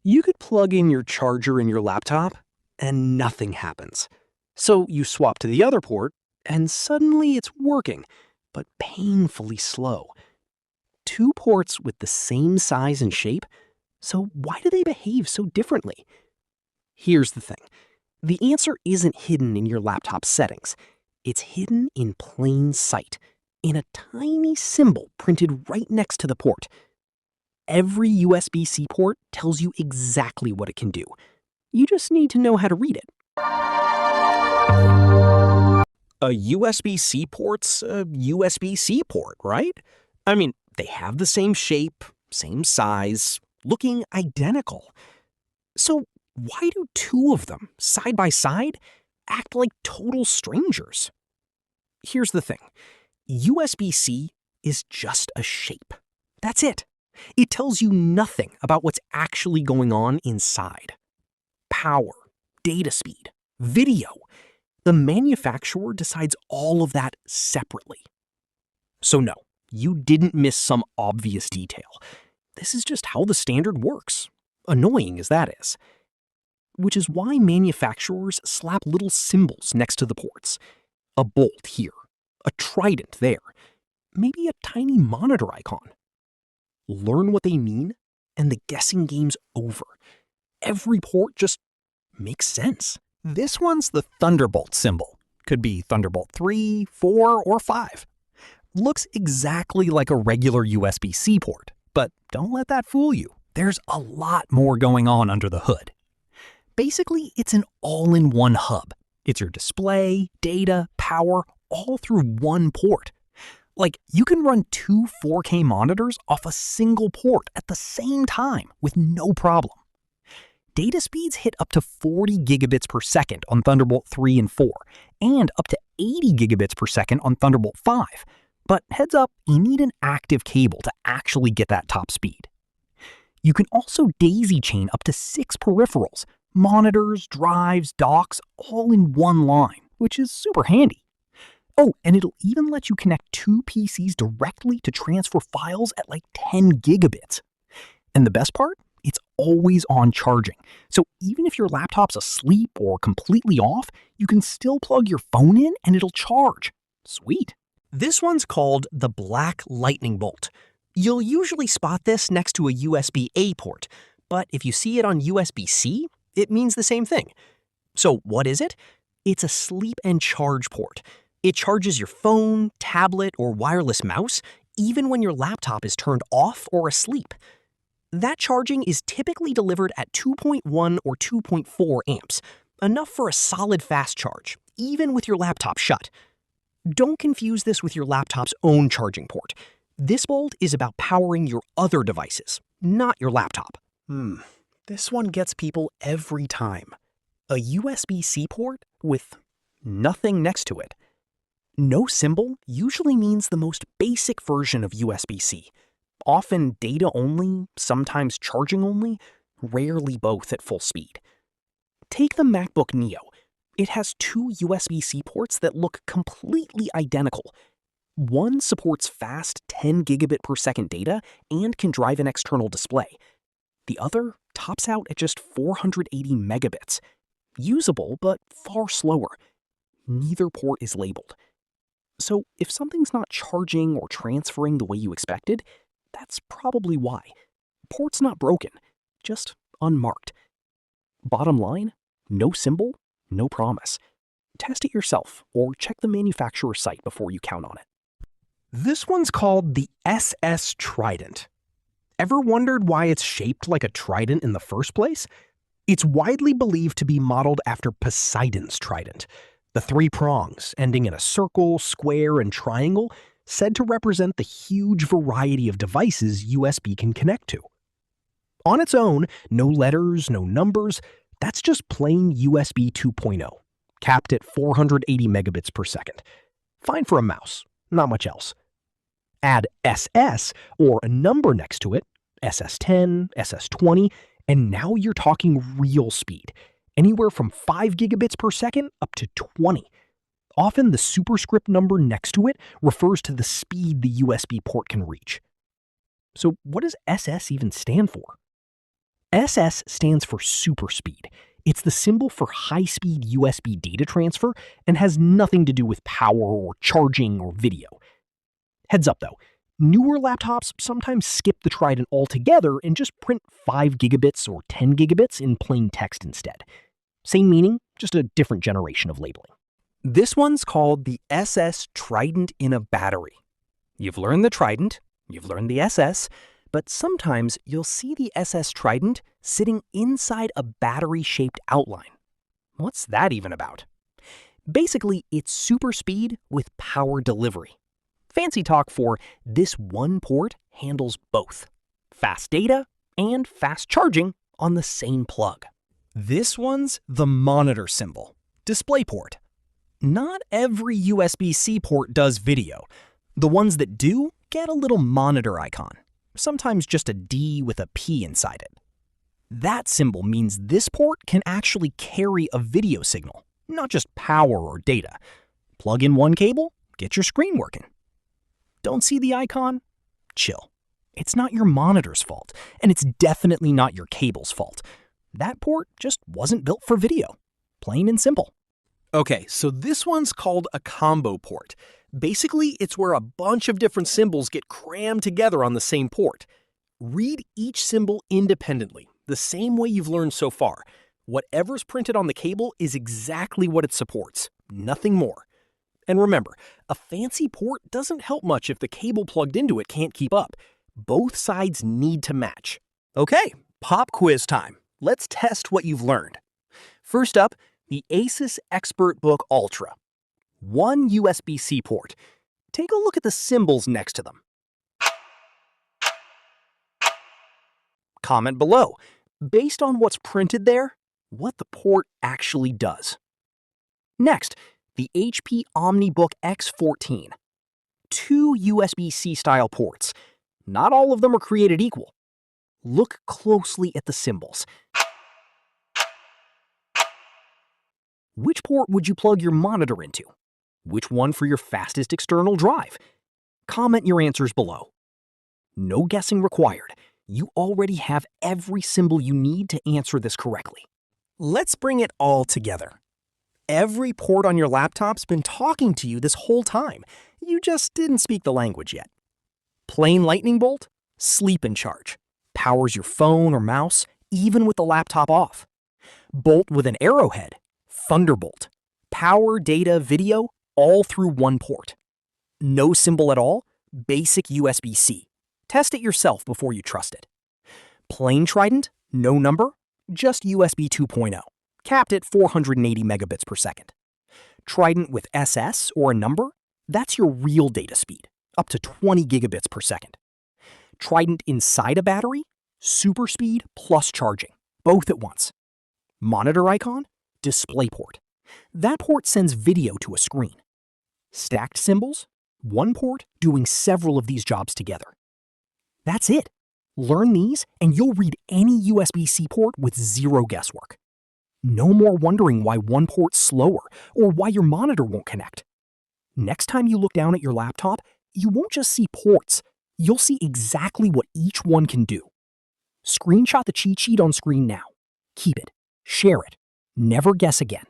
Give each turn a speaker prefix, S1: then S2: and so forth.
S1: You could plug in your charger in your laptop, and nothing happens. So you swap to the other port, and suddenly it's working, but painfully slow. Two ports with the same size and shape, so why do they behave so differently? Here's the thing. The answer isn't hidden in your laptop's settings. It's hidden in plain sight, in a tiny symbol printed right next to the port. Every USB-C port tells you exactly what it can do. You just need to know how to read it. A USB-C port's a USB-C port, right? I mean, they have the same shape, same size, looking identical. So why do two of them, side by side, act like total strangers? Here's the thing. USB-C is just a shape. That's it. It tells you nothing about what's actually going on inside. Power, data speed, video. The manufacturer decides all of that separately. So no, you didn't miss some obvious detail. This is just how the standard works, annoying as that is. Which is why manufacturers slap little symbols next to the ports. A bolt here, a trident there, maybe a tiny monitor icon. Learn what they mean, and the guessing game's over. Every port just makes sense. This one's the Thunderbolt symbol. Could be Thunderbolt 3, 4, or 5. Looks exactly like a regular USB-C port, but don't let that fool you. There's a lot more going on under the hood. Basically, it's an all-in-one hub. It's your display, data, power, all through one port. Like, you can run two 4K monitors off a single port at the same time with no problem. Data speeds hit up to 40 gigabits per second on Thunderbolt 3 and 4, and up to 80 gigabits per second on Thunderbolt 5. But heads up, you need an active cable to actually get that top speed. You can also daisy chain up to 6 peripherals, monitors, drives, docks, all in one line, which is super handy. Oh, and it'll even let you connect two PCs directly to transfer files at like 10 gigabits. And the best part? It's always on charging. So even if your laptop's asleep or completely off, you can still plug your phone in and it'll charge. Sweet. This one's called the Black Lightning Bolt. You'll usually spot this next to a USB-A port, but if you see it on USB-C, it means the same thing. So what is it? It's a sleep and charge port. It charges your phone, tablet, or wireless mouse, even when your laptop is turned off or asleep. That charging is typically delivered at 2.1 or 2.4 amps, enough for a solid fast charge, even with your laptop shut. Don't confuse this with your laptop's own charging port. This bolt is about powering your other devices, not your laptop. This one gets people every time. A USB-C port with nothing next to it. No symbol usually means the most basic version of USB-C. Often data only, sometimes charging only, rarely both at full speed. Take the MacBook Neo. It has two USB-C ports that look completely identical. One supports fast 10 gigabit per second data and can drive an external display. The other tops out at just 480 megabits. Usable, but far slower. Neither port is labeled. So if something's not charging or transferring the way you expected, that's probably why. Port's not broken, just unmarked. Bottom line, no symbol, no promise. Test it yourself or check the manufacturer's site before you count on it. This one's called the SS Trident. Ever wondered why it's shaped like a trident in the first place? It's widely believed to be modeled after Poseidon's trident. The three prongs, ending in a circle, square, and triangle, said to represent the huge variety of devices USB can connect to. On its own, no letters, no numbers, that's just plain USB 2.0, capped at 480 megabits per second. Fine for a mouse, not much else. Add SS, or a number next to it, SS10, SS20, and now you're talking real speed. Anywhere from 5 gigabits per second up to 20. Often the superscript number next to it refers to the speed the USB port can reach. So what does SS even stand for? SS stands for super speed. It's the symbol for high-speed USB data transfer and has nothing to do with power or charging or video. Heads up though, newer laptops sometimes skip the trident altogether and just print 5 gigabits or 10 gigabits in plain text instead. Same meaning, just a different generation of labeling. This one's called the SS Trident in a battery. You've learned the trident, you've learned the SS, but sometimes you'll see the SS Trident sitting inside a battery-shaped outline. What's that even about? Basically, it's super speed with power delivery. Fancy talk for this one port handles both fast data and fast charging on the same plug. This one's the monitor symbol, DisplayPort. Not every USB-C port does video. The ones that do get a little monitor icon, sometimes just a D with a P inside it. That symbol means this port can actually carry a video signal, not just power or data. Plug in one cable, get your screen working. Don't see the icon? Chill. It's not your monitor's fault, and it's definitely not your cable's fault. That port just wasn't built for video. Plain and simple. Okay, so this one's called a combo port. Basically, it's where a bunch of different symbols get crammed together on the same port. Read each symbol independently, the same way you've learned so far. Whatever's printed on the cable is exactly what it supports, nothing more. And remember, a fancy port doesn't help much if the cable plugged into it can't keep up. Both sides need to match. Okay, pop quiz time. Let's test what you've learned. First up, the Asus ExpertBook Ultra. One USB-C port. Take a look at the symbols next to them. Comment below, based on what's printed there, what the port actually does. Next, the HP OmniBook X14. 2 USB-C style ports. Not all of them are created equal. Look closely at the symbols. Which port would you plug your monitor into? Which one for your fastest external drive? Comment your answers below. No guessing required. You already have every symbol you need to answer this correctly. Let's bring it all together. Every port on your laptop's been talking to you this whole time. You just didn't speak the language yet. Plain lightning bolt? Sleep and charge. Powers your phone or mouse, even with the laptop off. Bolt with an arrowhead? Thunderbolt. Power, data, video, all through one port. No symbol at all? Basic USB-C. Test it yourself before you trust it. Plain trident? No number? Just USB 2.0. Capped at 480 megabits per second. Trident with SS or a number? That's your real data speed, up to 20 gigabits per second. Trident inside a battery? Super speed plus charging, both at once. Monitor icon? DisplayPort. That port sends video to a screen. Stacked symbols? One port doing several of these jobs together. That's it. Learn these and you'll read any USB-C port with zero guesswork. No more wondering why one port's slower or why your monitor won't connect. Next time you look down at your laptop, you won't just see ports, you'll see exactly what each one can do. Screenshot the cheat sheet on screen now. Keep it. Share it. Never guess again.